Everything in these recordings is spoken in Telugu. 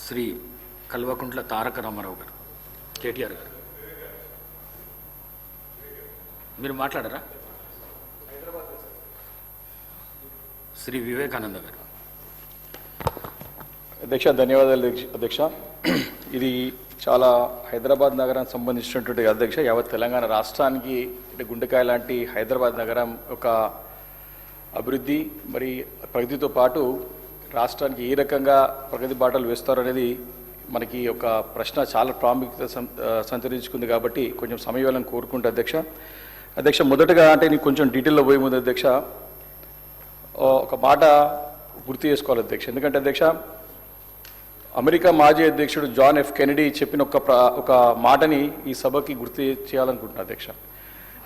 శ్రీ కల్వకుంట్ల తారక రామారావు గారు, కేటీఆర్ గారు. మీరు మాట్లాడరా? శ్రీ వివేకానంద గారు. అధ్యక్ష, ధన్యవాదాలు అధ్యక్ష. ఇది చాలా హైదరాబాద్ నగరానికి సంబంధించినటువంటి అధ్యక్ష, యావత్ తెలంగాణ రాష్ట్రానికి గుండెకాయ లాంటి హైదరాబాద్ నగరం ఒక అభివృద్ధి మరి ప్రగతితో పాటు రాష్ట్రానికి ఏ రకంగా ప్రగతి బాటలు వేస్తారు అనేది మనకి ఒక ప్రశ్న చాలా ప్రాముఖ్యత సంతరించుకుంది. కాబట్టి కొంచెం సమయం కోరుకుంటే అధ్యక్ష మొదటగా అంటే నీకు కొంచెం డీటెయిల్లో పోయే ముందు అధ్యక్ష ఒక మాట గుర్తు చేసుకోవాలి అధ్యక్ష. ఎందుకంటే అధ్యక్ష, అమెరికా మాజీ అధ్యక్షుడు జాన్ ఎఫ్ కెనడీ చెప్పిన ఒక మాటని ఈ సభకి గుర్తు చేయాలనుకుంటున్నాను అధ్యక్ష.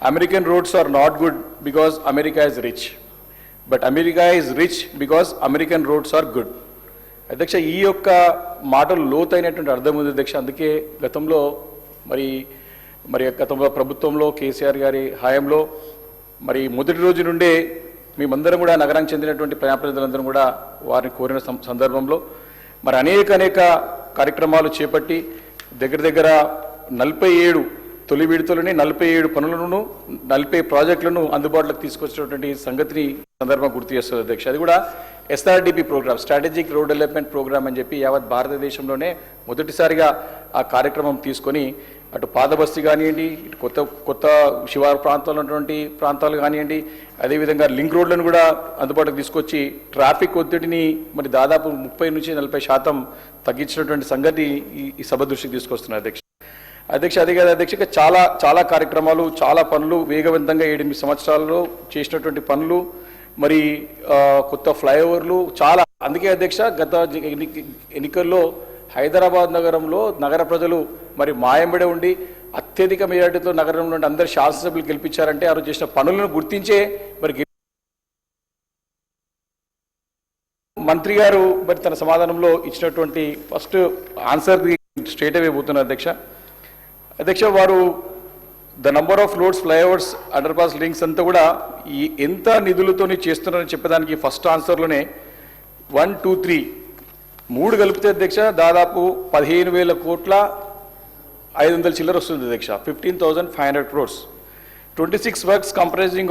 American roads are not good because America is rich, but America is rich because American roads are good. అధ్యక్ష, ఈ యొక్క మాటలు లోతైనటువంటి అర్థం ఉంది అధ్యక్ష. అందుకే గతంలో గతంలో ప్రభుత్వంలో కేసీఆర్ గారి హయాంలో మరి మొదటి రోజు నుండే మేమందరం కూడా నగరానికి చెందినటువంటి ప్రజాప్రతినిధులందరం కూడా వారిని కోరిన సందర్భంలో మరి అనేక కార్యక్రమాలు చేపట్టి దగ్గర 47 తొలి విడతలోనే 47 పనులను 40 ప్రాజెక్టులను అందుబాటులోకి తీసుకొచ్చినటువంటి సంగతిని సందర్భంగా గుర్తు చేస్తుంది అధ్యక్ష. అది కూడా SRDP program, strategic road development program అని చెప్పి యావత్ భారతదేశంలోనే మొదటిసారిగా ఆ కార్యక్రమం తీసుకొని అటు పాదబస్తీ కానివ్వండి, ఇటు కొత్త శివారు ప్రాంతాల్లో ఉన్నటువంటి ప్రాంతాలు కానివ్వండి, అదేవిధంగా లింక్ రోడ్లను కూడా అందుబాటులోకి తీసుకొచ్చి ట్రాఫిక్ ఒత్తిడిని మరి దాదాపు 30 నుంచి 40% తగ్గించినటువంటి సంగతి ఈ సభ దృష్టికి తీసుకొస్తున్నారు అధ్యక్ష. అదే కదా అధ్యక్ష, చాలా కార్యక్రమాలు, చాలా పనులు వేగవంతంగా 7-8 సంవత్సరాల్లో చేసినటువంటి పనులు, మరి కొత్త ఫ్లైఓవర్లు చాలా. అందుకే అధ్యక్ష, గత ఎన్నికల్లో హైదరాబాద్ నగరంలో నగర ప్రజలు మరి మాయంబడే ఉండి అత్యధిక మెజార్టీతో నగరంలో అందరు శాసనసభ్యులు గెలిపించారంటే వారు చేసిన పనులను గుర్తించే మరి మంత్రి గారు మరి తన సమాధానంలో ఇచ్చినటువంటి ఫస్ట్ ఆన్సర్ స్ట్రేట్ అవే పోతున్నారు అధ్యక్ష. వారు the number of roads, flyovers, under pass links అంతా కూడా ఎంత నిధులతోని చేస్తున్నారని చెప్పడానికి ఫస్ట్ ఆన్సర్లోనే 1, 2, 3 3 కలిపితే అధ్యక్ష దాదాపు 15,000 కోట్ల 500 చిల్లర వస్తుంది అధ్యక్ష. 15,500 crores. 26 works comprising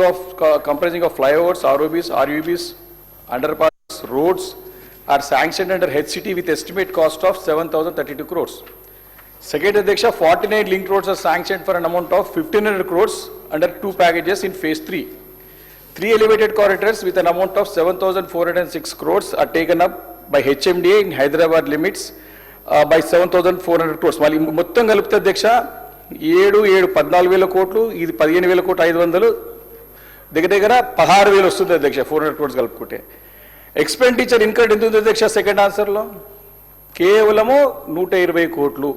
of flyovers, ROBs, RUBs, underpass, roads are sanctioned under HCT with estimate cost of 7,032 crores. Second అధ్యక్ష, 49 link roads are sanctioned for an amount of 1,500 crores under 2 packages in phase 3. 3 elevated corridors with an amount of 7,406 crores are taken up by HMDA in Hyderabad limits by 7,400 crores. మళ్ళీ మొత్తం కలిపితే అధ్యక్ష 14,000 కోట్లు, ఇది 15,000 కోట్లు 500, దగ్గర 16,000 వస్తుంది అధ్యక్ష 400 crores కలుపుకుంటే. ఎక్స్పెండిచర్ ఇన్కర్డ్ ఎంత ఉంది అధ్యక్ష సెకండ్ ఆన్సర్లో? కేవలము 120 కోట్లు.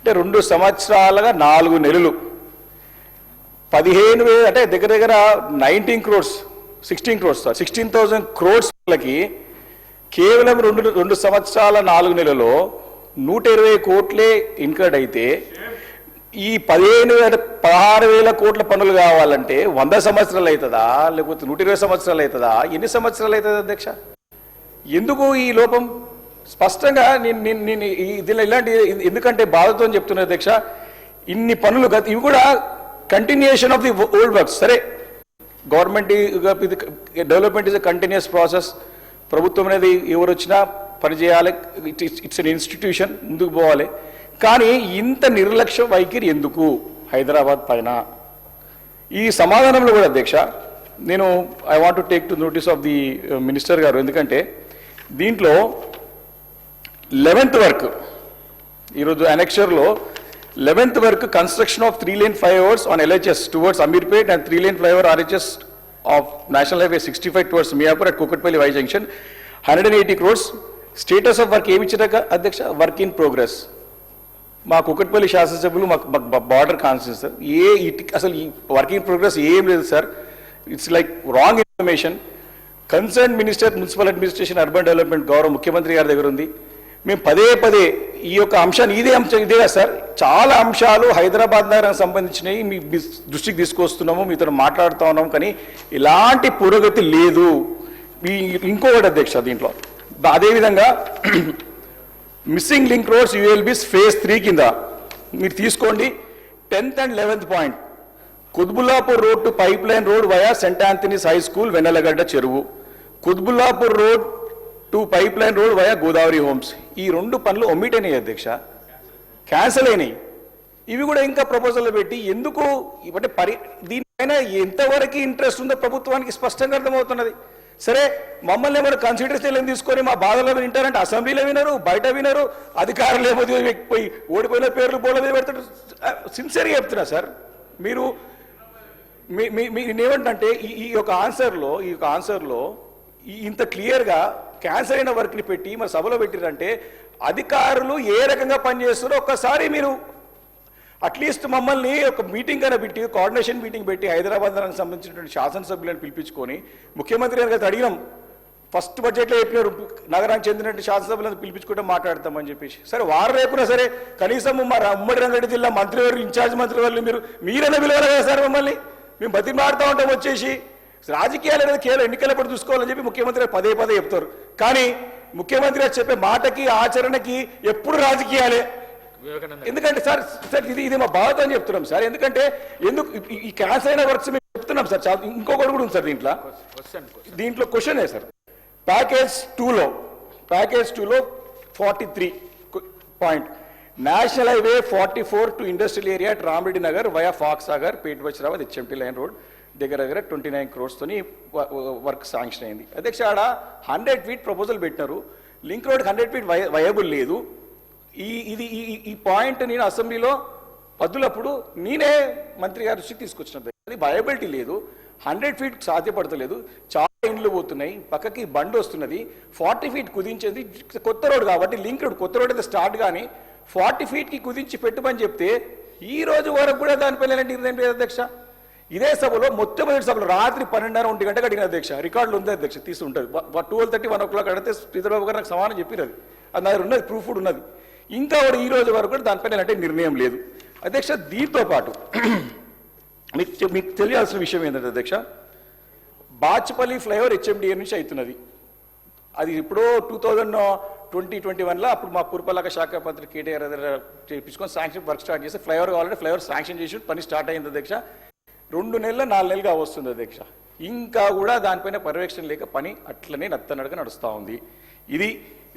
అంటే 2 సంవత్సరాలుగా 4 నెలలు 15,000 అంటే దగ్గర 19 crores 16 crores 16,000 crores వాళ్ళకి కేవలం 2 సంవత్సరాల 4 నెలలో 120 కోట్లే ఇన్కర్డ్ అయితే ఈ 16,000 కోట్ల పనులు కావాలంటే 100 సంవత్సరాలు అవుతుందా, లేకపోతే 120 సంవత్సరాలు అవుతుందా, ఎన్ని సంవత్సరాలు అవుతుంది అధ్యక్ష? ఎందుకు ఈ లోపం? స్పష్టంగా నేను దీనిలో ఇలాంటి ఎందుకంటే బాధతో చెప్తున్నా అధ్యక్ష, ఇన్ని పనులు ఇవి కూడా continuation of the old works. సరే, government development is a continuous process. ప్రభుత్వం అనేది ఎవరు వచ్చినా పనిచేయాలి, ఇట్స్ అన్ ఇన్స్టిట్యూషన్, ముందుకు పోవాలి. కానీ ఇంత నిర్లక్ష్య వైఖరి ఎందుకు హైదరాబాద్ పైన? ఈ సమాధానంలో కూడా అధ్యక్ష నేను I want to take to notice of the minister గారు. ఎందుకంటే దీంట్లో 11th వర్క్ ఈరోజు అనెక్షర్లో 11th work construction of 3-lane flyovers on LHS towards Amirpet and 3-lane flyover RHS of National Highway 65 towards Miapur at Kukatpalli Y Junction 180 crores. Status of work ఏమి ఇచ్చాక అధ్యక్ష? Work in progress. మా కుకట్పల్లి శాసనసభ్యులు మాకు బార్డర్ కాన్స్టిట్యూన్సీ సార్, అసలు ఈ వర్క్ ఇన్ ప్రోగ్రెస్ ఏం లేదు sir. It's like wrong information. Concern minister municipal administration urban development గౌరవ ముఖ్యమంత్రి గారి దగ్గర ఉంది. మేము పదే ఈ యొక్క అంశాన్ని ఇదే కదా సార్, చాలా అంశాలు హైదరాబాద్ నగరానికి సంబంధించినవి మీ దృష్టికి తీసుకొస్తున్నాము, మీతో మాట్లాడుతూ ఉన్నాము, కానీ ఇలాంటి పురోగతి లేదు. ఇంకొకటి అధ్యక్ష దీంట్లో అదేవిధంగా missing link roads ULBs phase 3 కింద మీరు తీసుకోండి. 10th and 11th point, Qutbullapur road to pipeline road via saint Anthony's high school Vennelagadda చెరువు, Qutbullapur road to pipeline road via Godavari homes. ఈ 2 పనులు ఒమిట్ అయినాయి అధ్యక్ష, క్యాన్సిల్ అయినాయి. ఇవి కూడా ఇంకా ప్రపోజల్ పెట్టి ఎందుకు అంటే దీనిపైన ఎంతవరకు ఇంట్రెస్ట్ ఉందో ప్రభుత్వానికి స్పష్టంగా అర్థమవుతున్నది. సరే, మమ్మల్ని ఏమైనా కన్సిడరేషన్ తీసుకొని మా బాధలో వింటారంటే అసెంబ్లీలో వినరు, బయట వినరు, అధికారులు ఏమో పోయి ఓడిపోయిన పేర్లు బోర్డు మీద పెడతాడు. సిన్సియర్గా చెప్తున్నా సార్, మీరు నేనేమంటే ఈ యొక్క ఆన్సర్లో ఇంత క్లియర్గా క్యాన్సర్ అయిన వర్క్ని పెట్టి మరి సభలో పెట్టిరంటే అధికారులు ఏ రకంగా పనిచేస్తారో ఒక్కసారి మీరు అట్లీస్ట్ మమ్మల్ని ఒక మీటింగ్ అయినా పెట్టి, కోఆర్డినేషన్ మీటింగ్ పెట్టి హైదరాబాద్ నగరానికి సంబంధించినటువంటి శాసనసభ్యులను పిలిపించుకొని ముఖ్యమంత్రి గారికి అడిగినాం. ఫస్ట్ బడ్జెట్లో చెప్పినారు నగరానికి చెందినటువంటి శాసనసభ్యులను పిలిపించుకుంటే మాట్లాడతామని చెప్పేసి. సరే, వారు రేపునా సరే కనీసం మా ఉమ్మడి రంగారెడ్డి జిల్లా మంత్రివర్యులు, ఇన్ఛార్జ్ మంత్రివర్యులు మీరైనా పిలవాలి కదా సార్ మమ్మల్ని. మేము బతిమాడుతూ ఉంటాం వచ్చేసి. రాజకీయాలు అనేది కేవలం ఎన్నికలప్పుడు చూసుకోవాలని చెప్పి ముఖ్యమంత్రి గారు పదే పదే చెప్తారు. కానీ ముఖ్యమంత్రి గారు చెప్పే మాటకి ఆచరణకి ఎప్పుడు రాజకీయాలే. ఎందుకంటే సార్ ఇది మా బాధ అని చెప్తున్నాం సార్. ఎందుకంటే ఈ క్యాన్సర్ అయిన వర్క్స్ మేము చెప్తున్నాం సార్. ఇంకొకటి కూడా ఉంది సార్ దీంట్లో క్వశ్చనే సార్. ప్యాకేజ్ 2లో 43 point, national highway 44 to industrial area Ramareddy Nagar via Fox Sagar Pet Bashirabad HMT line road దగ్గర 29 crores తోని వర్క్ శాంక్షన్ అయింది. అధ్యక్ష, ఆడ 100 feet ప్రపోజల్ పెట్టినారు, లింక్ రోడ్ 100 feet వయబుల్ లేదు. ఈ పాయింట్ నేను అసెంబ్లీలో పద్దులప్పుడు నేనే మంత్రి గారి దృష్టికి తీసుకొచ్చినది. అది వయబిలిటీ లేదు, 100 feet సాధ్యపడతలేదు, చాలా ఇండ్లు పోతున్నాయి, పక్కకి బండి వస్తున్నది, 40 feet కుదించేది కొత్త రోడ్ కాబట్టి లింక్ రోడ్, కొత్త రోడ్ అయితే స్టార్ట్ కానీ 40 feetకి కుదించి పెట్టుమని చెప్తే ఈ రోజు వరకు కూడా దానిపైన నిర్ణయం లేదు అధ్యక్ష. ఇదే సభలో మొట్టమొదటి సభలో రాత్రి 12:30 గంటకు అడిగిన అధ్యక్ష, రికార్డులు ఉంది అధ్యక్ష, తీసుంటుంది. 12:30 1 o'clock అడిగితే శ్రీధరబాబు గారు నాకు సమానం చెప్పారు. అది నా దగ్గర ఉన్నది, ప్రూఫ్ కూడా ఉన్నది. ఇంకా ఈ రోజు వరకు కూడా దానిపైన అంటే నిర్ణయం లేదు అధ్యక్ష. దీంతో పాటు మీకు తెలియాల్సిన విషయం ఏంటంటే అధ్యక్ష, బాచ్పల్లి ఫ్లైఓవర్ హెచ్ఎండిఏ నుంచి అవుతున్నది. అది ఇప్పుడు 2020-21లో అప్పుడు మా పురపాలక శాఖ మంత్రి కేటీఆర్ చేయించుకొని శాంక్షన్ వర్క్ స్టార్ట్ చేసి ఫ్లైఓవర్ కావాలంటే ఫ్లైఓవర్ శాంక్షన్ చేసి పని స్టార్ట్ అయింది అధ్యక్ష. 2 నెలలు 4 నెలలుగా వస్తుంది అధ్యక్ష. ఇంకా కూడా దానిపైన పర్యవేక్షణ లేక పని అట్లనే నత్తనడక నడుస్తూ ఉంది.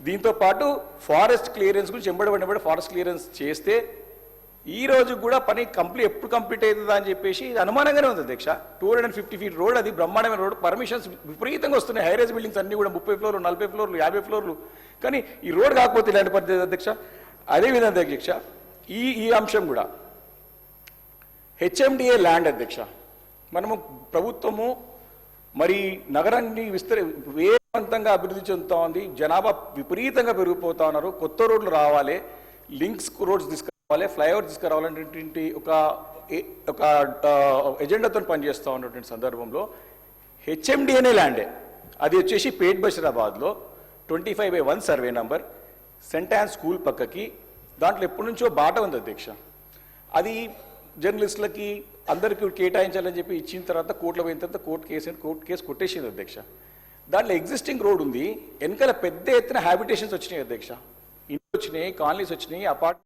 దీంతో పాటు ఫారెస్ట్ క్లియరెన్స్ గురించి ఎంబడి ఫారెస్ట్ క్లియరెన్స్ చేస్తే ఈ రోజు కూడా పని ఎప్పుడు కంప్లీట్ అవుతుందా అని చెప్పేసి అనుమానంగానే ఉంది అధ్యక్ష. 250 feet రోడ్, అది బ్రహ్మాండమైన రోడ్, పర్మిషన్స్ విపరీతంగా వస్తున్నాయి. హైరేజ్ బిల్డింగ్స్ అన్ని కూడా 30 floors, 40 floors, 50 floors. కానీ ఈ రోడ్ కాకపోతే ఇలాంటి పరిస్థితి అధ్యక్ష. అదేవిధంగా అధ్యక్ష, ఈ అంశం కూడా హెచ్ఎండిఏ ల్యాండ్ అధ్యక్ష, మనము ప్రభుత్వము మరి నగరాన్ని వేగవంతంగా అభివృద్ధి చెందుతూ ఉంది, జనాభా విపరీతంగా పెరిగిపోతా ఉన్నారు, కొత్త రోడ్లు రావాలి, లింక్స్ రోడ్స్ తీసుకురావాలి, ఫ్లైఓవర్ తీసుకురావాలనేటువంటి ఒక ఎజెండాతో పనిచేస్తూ ఉన్నటువంటి సందర్భంలో హెచ్ఎండిఏనే ల్యాండే, అది వచ్చేసి పేట్ బషీరాబాద్లో 25/1 survey number, cent on school పక్కకి. దాంట్లో ఎప్పటి నుంచో బాట ఉంది అధ్యక్ష. అది జర్నలిస్టులకి అందరికీ కేటాయించాలని చెప్పి ఇచ్చిన తర్వాత కోర్టులో పోయిన తర్వాత కోర్టు కేసు కొట్టేసింది అధ్యక్ష. దాంట్లో ఎగ్జిస్టింగ్ రోడ్ ఉంది, వెనకాల పెద్ద ఎత్తున హ్యాబిటేషన్స్ వచ్చినాయి అధ్యక్ష, ఇండ్లు వచ్చినాయి, కాలనీస్ వచ్చినాయి, అపార్ట్మెంట్